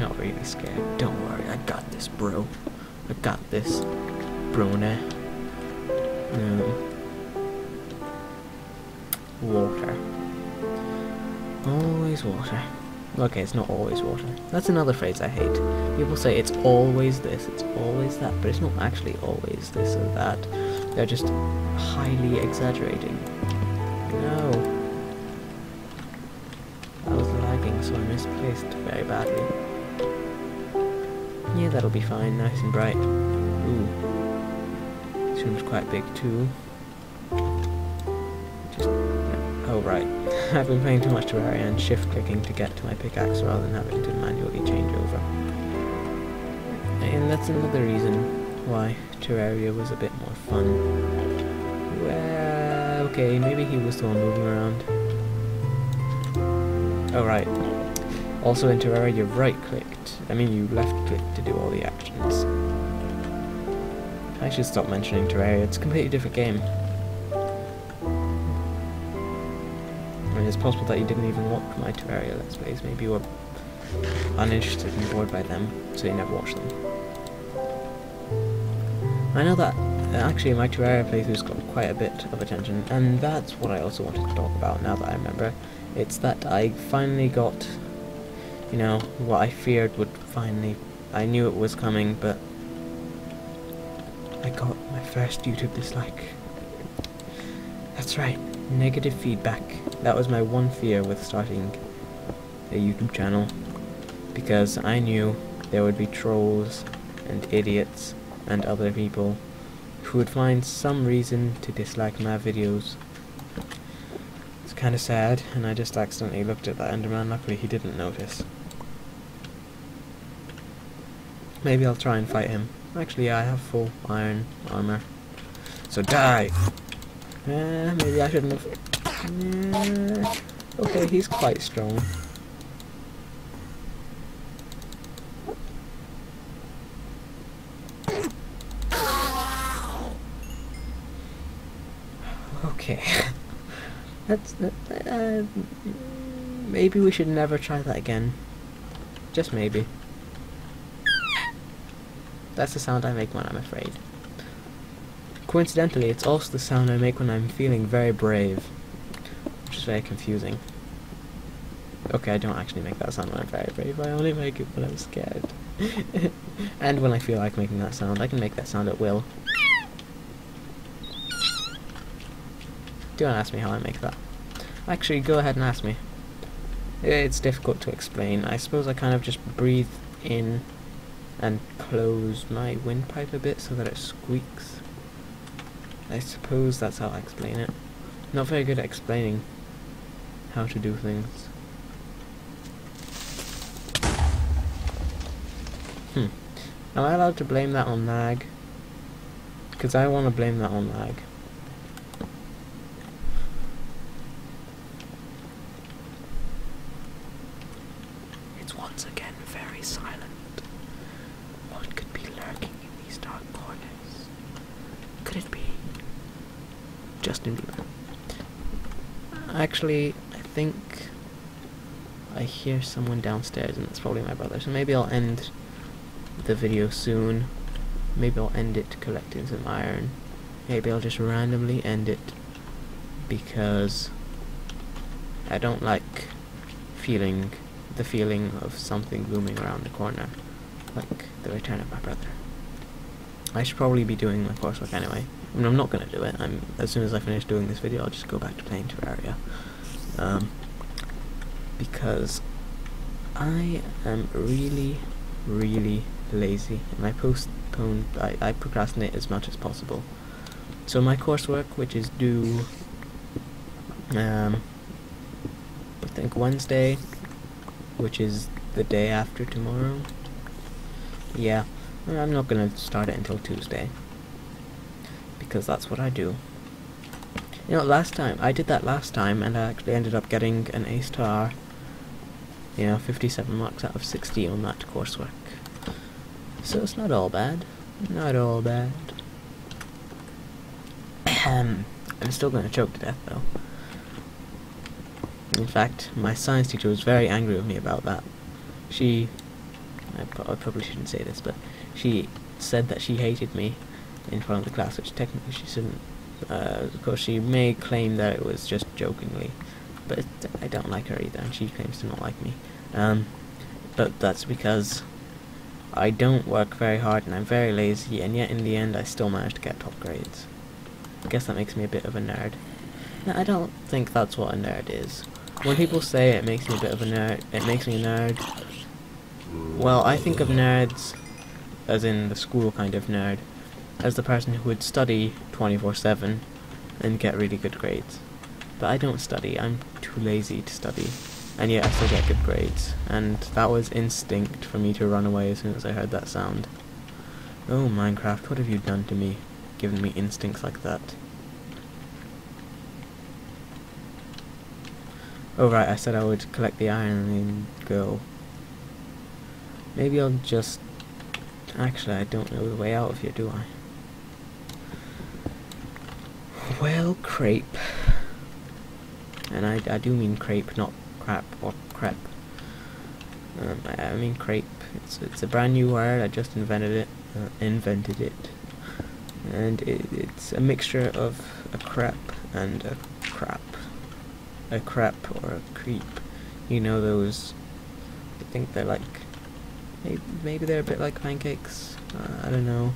not really scared. Don't worry, I got this, bro. I got this, brona. Water. Always water. Okay, it's not always water. That's another phrase I hate. People say it's always this, it's always that, but it's not actually always this or that. They're just highly exaggerating. No. I was lagging, so I misplaced very badly. Yeah, that'll be fine, nice and bright. Ooh. This room's quite big too. Just... oh right. I've been playing too much Terraria and shift clicking to get to my pickaxe rather than having to manually change over. And that's another reason why Terraria was a bit more fun. Well, okay, maybe he was the one moving around. Oh right. Also in Terraria you you left-clicked to do all the actions. I should stop mentioning Terraria, it's a completely different game. I mean, it's possible that you didn't even watch my Terraria Let's Plays, maybe you were uninterested and bored by them, so you never watched them. I know that actually my Terraria playthrough's got quite a bit of attention, and that's what I also wanted to talk about now that I remember. It's that I finally got, you know, what I feared would finally... I knew it was coming, but I got my first YouTube dislike. That's right, negative feedback. That was my one fear with starting a YouTube channel, because I knew there would be trolls and idiots and other people who would find some reason to dislike my videos. It's kind of sad, and I just accidentally looked at that Enderman. Luckily he didn't notice. Maybe I'll try and fight him. Actually, I have full iron armor. So die! Maybe I shouldn't have... okay, he's quite strong. Okay. Maybe we should never try that again. Just maybe. That's the sound I make when I'm afraid. Coincidentally, it's also the sound I make when I'm feeling very brave, which is very confusing. Okay, I don't actually make that sound when I'm very brave, I only make it when I'm scared. And when I feel like making that sound, I can make that sound at will. Don't ask me how I make that. Actually, go ahead and ask me. It's difficult to explain. I suppose I kind of just breathe in and close my windpipe a bit so that it squeaks. I suppose that's how I explain it. Not very good at explaining how to do things. Am I allowed to blame that on lag? Because I want to blame that on lag. It's once again very silent. What could be lurking in these dark corners? Could it be Justin Bieber? Actually, I think I hear someone downstairs, and it's probably my brother, so maybe I'll end the video soon. Maybe I'll end it collecting some iron. Maybe I'll just randomly end it because I don't like the feeling of something looming around the corner, like the return of my brother. I should probably be doing my coursework anyway. I mean, I'm not going to do it. As soon as I finish doing this video, I'll just go back to playing Terraria. Because I am really, really lazy, and I procrastinate as much as possible. So my coursework, which is due, I think Wednesday, which is the day after tomorrow. Yeah, I'm not going to start it until Tuesday, because that's what I do. You know, I did that last time, and I actually ended up getting an A star. You know, 57 marks out of 60 on that coursework. So it's not all bad. Not all bad. I'm still going to choke to death, though. In fact, my science teacher was very angry with me about that. She I probably shouldn't say this, but she said that she hated me in front of the class, which technically she shouldn't. Of course, she may claim that it was just jokingly, but I don't like her either, and she claims to not like me. But that's because I don't work very hard and I'm very lazy, and yet in the end I still manage to get top grades. I guess that makes me a bit of a nerd. No, I don't think that's what a nerd is. When people say it makes me a bit of a nerd, it makes me a nerd, well, I think of nerds, as in the school kind of nerd, as the person who would study 24/7 and get really good grades. But I don't study, I'm too lazy to study, and yet I still get good grades, and that was instinct for me to run away as soon as I heard that sound. Oh, Minecraft, what have you done to me, giving me instincts like that? Oh right, I said I would collect the iron and then go. Maybe I'll just... Actually, I don't know the way out of here, do I? Well, crepe. And I do mean crepe, not crap or crepe. I mean crepe. It's a brand new word. I just invented it. And it's a mixture of a crepe and a crap. A crepe or a creep. You know those? I think they're like. Maybe they're a bit like pancakes. I don't know.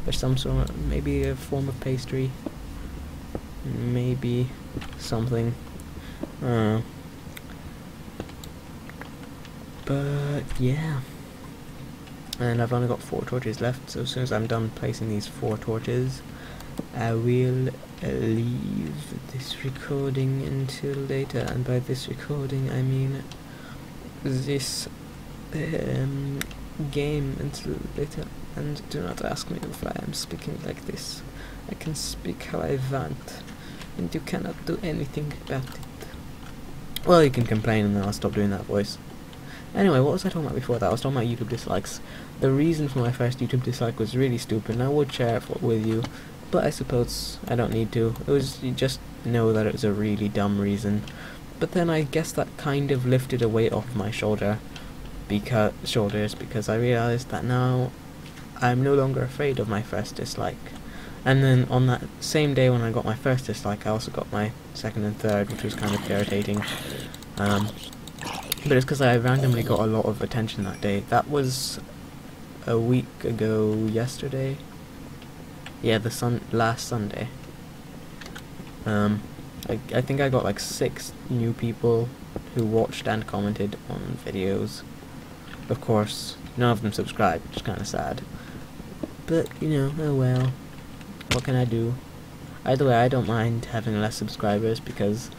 There's some sort of, maybe a form of pastry. Maybe something. But yeah. And I've only got 4 torches left, so as soon as I'm done placing these 4 torches, I will leave this recording until later. And by this recording, I mean this game until later. And do not ask me why I'm speaking like this. I can speak how I want, and you cannot do anything about it. Well, you can complain and then I'll stop doing that voice. Anyway, what was I talking about before that? I was talking about YouTube dislikes. The reason for my first YouTube dislike was really stupid, and I would share it with you, but I suppose I don't need to. It was, you just know that it was a really dumb reason. But then I guess that kind of lifted a weight off my shoulders, because I realized that now I'm no longer afraid of my first dislike. And then on that same day when I got my first dislike, I also got my second and third, which was kind of irritating. But it's because I randomly got a lot of attention that day. That was a week ago yesterday. Yeah, last Sunday. I think I got like 6 new people who watched and commented on videos. Of course, none of them subscribed, which is kind of sad. But, you know, oh well. What can I do? Either way, I don't mind having less subscribers, because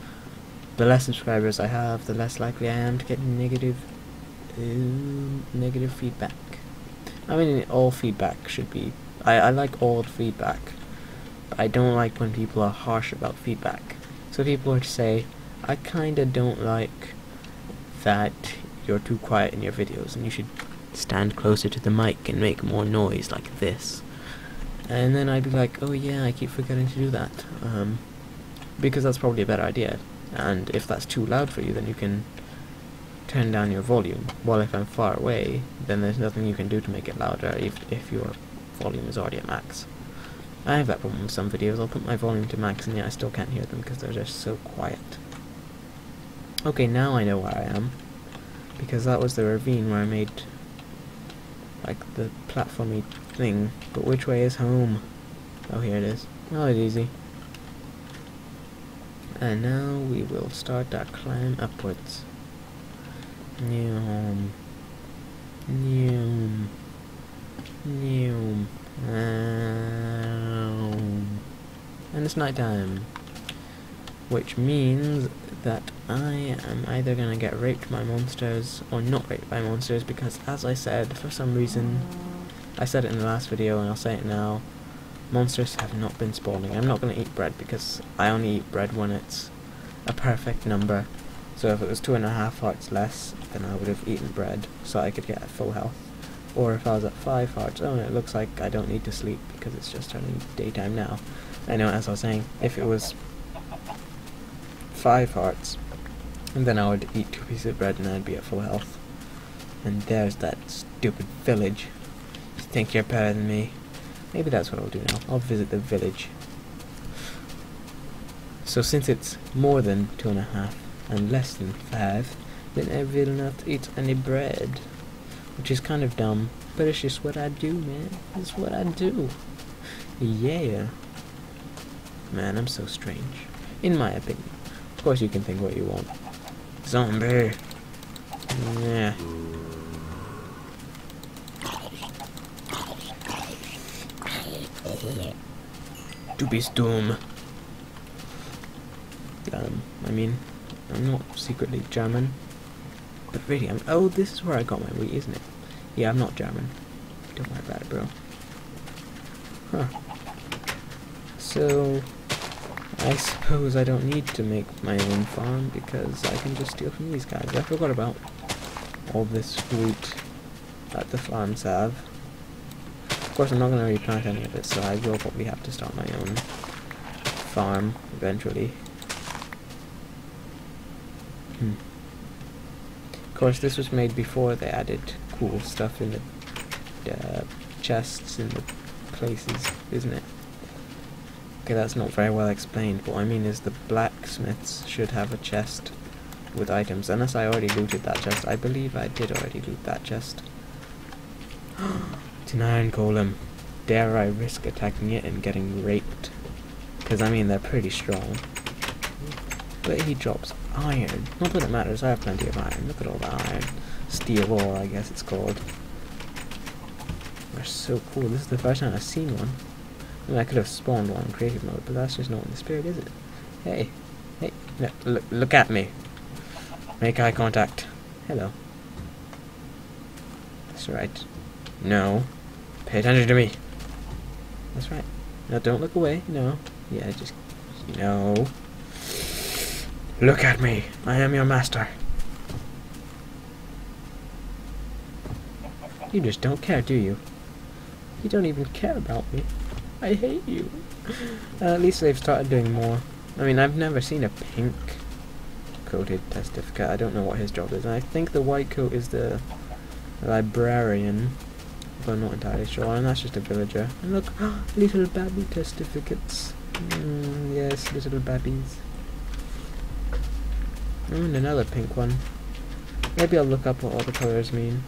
the less subscribers I have, the less likely I am to get negative feedback. I mean, all feedback should be... I like all feedback, but I don't like when people are harsh about feedback. So people would say, I kinda don't like that you're too quiet in your videos, and you should stand closer to the mic and make more noise like this. And then I'd be like, oh yeah, I keep forgetting to do that. Because that's probably a better idea. And if that's too loud for you, then you can turn down your volume. While if I'm far away, then there's nothing you can do to make it louder if your volume is already at max. I have that problem with some videos. I'll put my volume to max and yet I still can't hear them because they're just so quiet. Okay, now I know where I am. Because that was the ravine where I made like the platformy thing. But which way is home? Oh, here it is. Oh, it's easy. And now we will start our climb upwards. Noom. Noom. Noom. And it's nighttime. Which means that I am either gonna get raped by monsters or not raped by monsters, because as I said, for some reason, I said it in the last video and I'll say it now, monsters have not been spawning. I'm not gonna eat bread because I only eat bread when it's a perfect number. So if it was 2.5 hearts less, then I would have eaten bread so I could get full health. Or if I was at 5 hearts, oh, it looks like I don't need to sleep because it's just turning daytime now. I know, as I was saying, if it was 5 hearts, and then I would eat 2 pieces of bread and I'd be at full health. And there's that stupid village. You think you're better than me? Maybe that's what I'll do now. I'll visit the village. So since it's more than 2.5 and less than 5, then I will not eat any bread. Which is kind of dumb, but it's just what I do, man. It's what I do. Yeah. Man, I'm so strange. In my opinion. Of course you can think what you want. Zombie. Yeah. Du bist dumm. I mean, I'm not secretly German. But really, oh, this is where I got my wheat, isn't it? Yeah, I'm not German. Don't worry about it, bro. Huh. So, I suppose I don't need to make my own farm because I can just steal from these guys. I forgot about all this wheat that the farms have. Of course, I'm not going to replant any of it, so I will probably have to start my own farm eventually. Of course, this was made before they added cool stuff in the chests in the places, isn't it? Okay, that's not very well explained. What I mean is the blacksmiths should have a chest with items, unless I already looted that chest. I believe I did already loot that chest. It's an iron golem. Dare I risk attacking it and getting raped? Because, I mean, they're pretty strong. But he drops iron. Not that it matters, I have plenty of iron. Look at all the iron. Steel ore, I guess it's called. They're so cool. This is the first time I've seen one. I mean, I could have spawned one in creative mode, but that's just not in the spirit, is it? Hey. Hey. No, look at me. Make eye contact. Hello. That's right. No. Pay attention to me. That's right. No, don't look away. No. Yeah, just... No. Look at me. I am your master. You just don't care, do you? You don't even care about me. I hate you. At least they've started doing more. I mean, I've never seen a pink coated testificate. I don't know what his job is. And I think the white coat is the librarian, but I'm not entirely sure. And that's just a villager. And look, little babby testificates. Yes, little babbies. And another pink one. Maybe I'll look up what all the colours mean.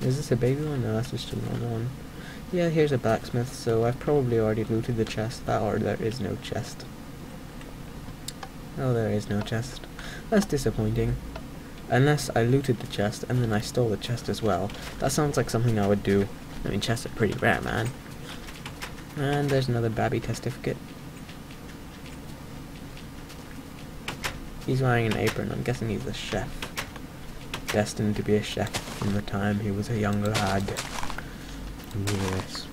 Is this a baby one? No, that's just a normal one. Yeah, here's a blacksmith, so I've probably already looted the chest. Or there is no chest. Oh, there is no chest. That's disappointing. Unless I looted the chest and then I stole the chest as well. That sounds like something I would do. I mean, chests are pretty rare, man. And there's another babby testificate. He's wearing an apron. I'm guessing he's a chef. Destined to be a chef from the time he was a young lad. Yes.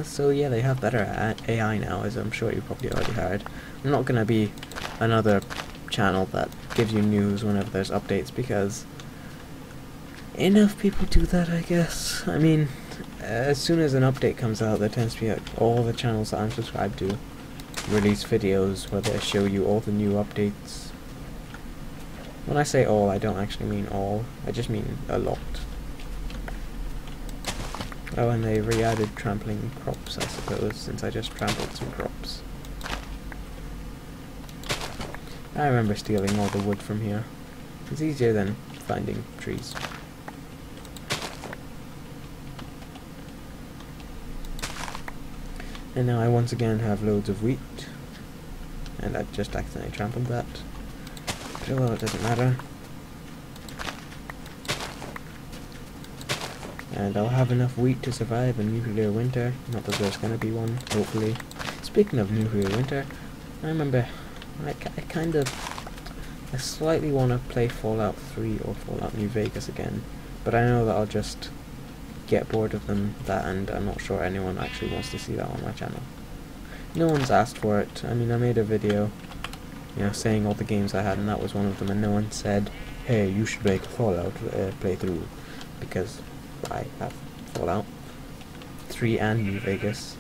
So yeah, they have better AI now, as I'm sure you probably already heard. I'm not gonna be another channel that gives you news whenever there's updates, because enough people do that, I guess. I mean, as soon as an update comes out, there tends to be all the channels that I'm subscribed to release videos where they show you all the new updates. When I say all, I don't actually mean all, I just mean a lot. Oh, and they re-added trampling crops, I suppose, since I just trampled some crops. I remember stealing all the wood from here. It's easier than finding trees. And now I once again have loads of wheat. And I just accidentally trampled that. But well, it doesn't matter. And I'll have enough wheat to survive a nuclear winter. Not that there's gonna be one, hopefully. Speaking of nuclear winter, I remember I slightly want to play Fallout 3 or Fallout New Vegas again. But I know that I'll just get bored of them, and I'm not sure anyone actually wants to see that on my channel. No one's asked for it. I mean, I made a video, you know, saying all the games I had, and that was one of them, and no one said, hey, you should make a Fallout playthrough, because I have Fallout 3 and New Vegas.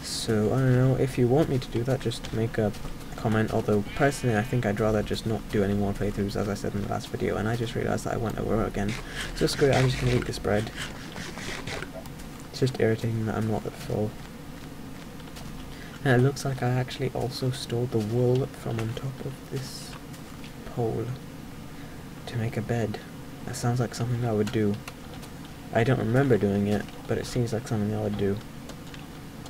So, I don't know, if you want me to do that, just make a comment, although personally I think I'd rather just not do any more playthroughs, as I said in the last video, and I just realised that I went over again. So screw it, I'm just going to eat this bread. It's just irritating that I'm not at full. And it looks like I actually also stored the wool from on top of this pole to make a bed. That sounds like something I would do. I don't remember doing it, but it seems like something I would do.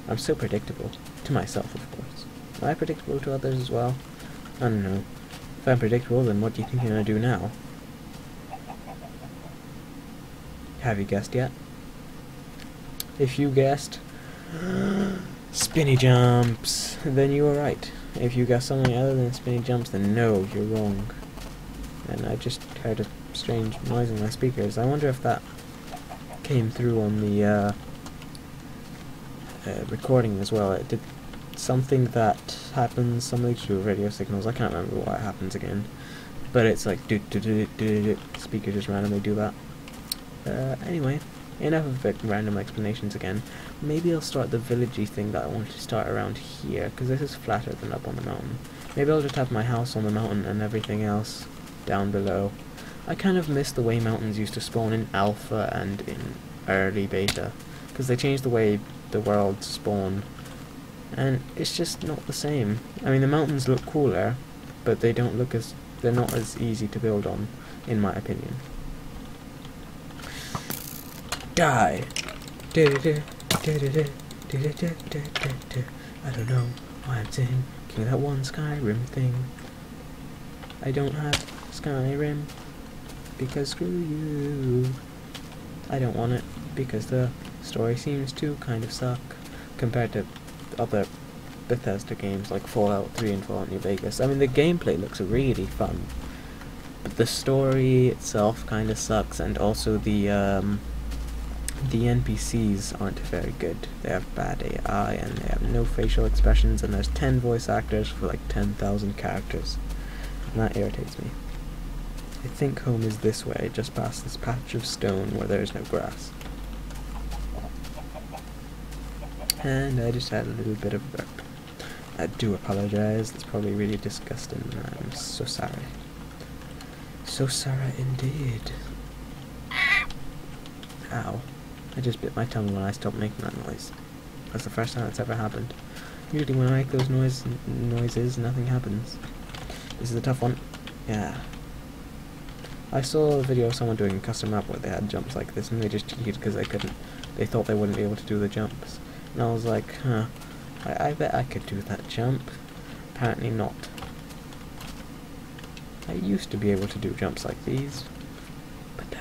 I'm so predictable. To myself, of course. Am I predictable to others as well? I don't know. If I'm predictable, then what do you think you're gonna do now? Have you guessed yet? If you guessed spinny jumps, then you were right. If you guessed something other than spinny jumps, then no, you're wrong. And I just heard a strange noise in my speakers. I wonder if that came through on the recording as well. It did something that happens, something to do with radio signals. I can't remember what happens again, but it's like speaker just randomly do that. Anyway, enough of random explanations again. Maybe I'll start the villagey thing that I wanted to start around here, because this is flatter than up on the mountain. Maybe I'll just have my house on the mountain and everything else down below. I kind of miss the way mountains used to spawn in alpha and in early beta, because they changed the way the worlds spawn, and it's just not the same. I mean, the mountains look cooler, but they don't look as, they're not as easy to build on, in my opinion. Die! I don't know why I'm singing that one Skyrim thing. I don't have Skyrim, because screw you. I don't want it, because the story seems to kind of suck compared to other Bethesda games like Fallout 3 and Fallout New Vegas. I mean, the gameplay looks really fun, but the story itself kind of sucks, and also the NPCs aren't very good. They have bad AI, and they have no facial expressions, and there's 10 voice actors for like 10,000 characters, and that irritates me. I think home is this way, just past this patch of stone where there is no grass. And I just had a little bit of burp. I do apologize, it's probably really disgusting, and I'm so sorry. So sorry indeed. Ow. I just bit my tongue when I stopped making that noise. That's the first time it's ever happened. Usually when I make those noises, nothing happens. This is a tough one. Yeah. I saw a video of someone doing a custom map where they had jumps like this, and they just cheated because they thought they wouldn't be able to do the jumps. And I was like, huh, I bet I could do that jump. Apparently not. I used to be able to do jumps like these, but then